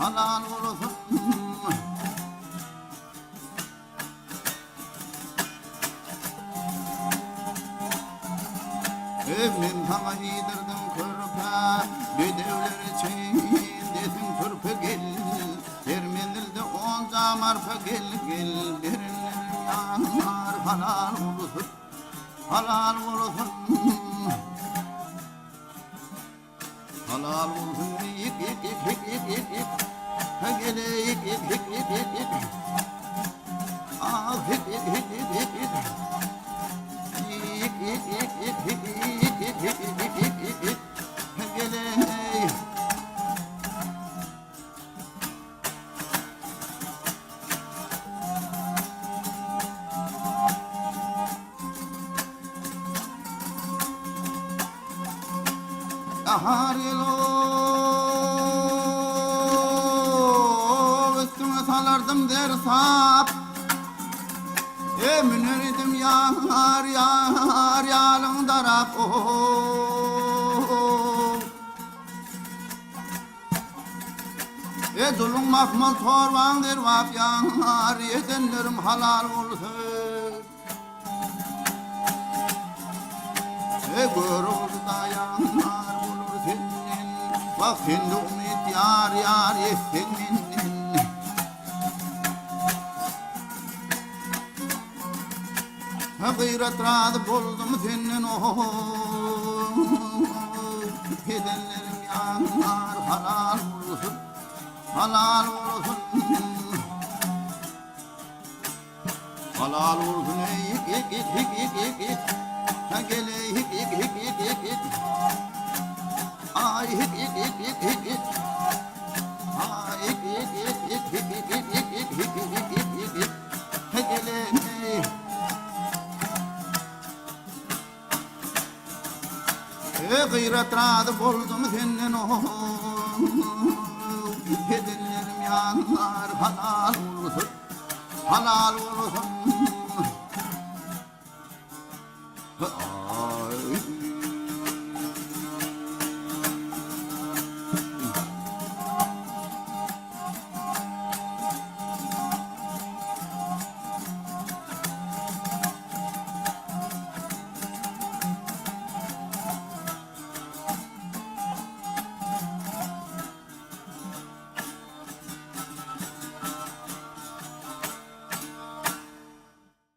halal olsun. Men sana yedirdim körpe, bedevler için desin körpe gel. Dermenilde onca marfa gel gel, derinlerim yanar halal olsun, halal olsun. Halal olsun, yik yik yik yik yik yik yik. Ha gele yik yik yik yik yik yik. Ah yik yik yik yik yik yik. Yik yik yik yik yik yik yik yik yik yik yik yik. Ha gele. Aharilo üstüme salardım der sap. Müneridim yar yar yalın darap. Zulüm mahmul torvan der vap yar, yedenlerim halal olsun. Görür dayanar bulur senin, bak şimdi umut yar yar yesenin. Gıyret radı buldum senin Hedenlerim yanar halal olsun, halal olsun. Halal olsun yik yik yik yik yik yik yik. Ha gele yik yik yik yik yik yik. Ay yik yik yik yik yik yik. Ay yik yik yik yik yik yik yik yik yik yik yik yik yik yik. Ha gele. Gıyret radı buldum senin Hedenlerim yanar halal olsun, halal olsun.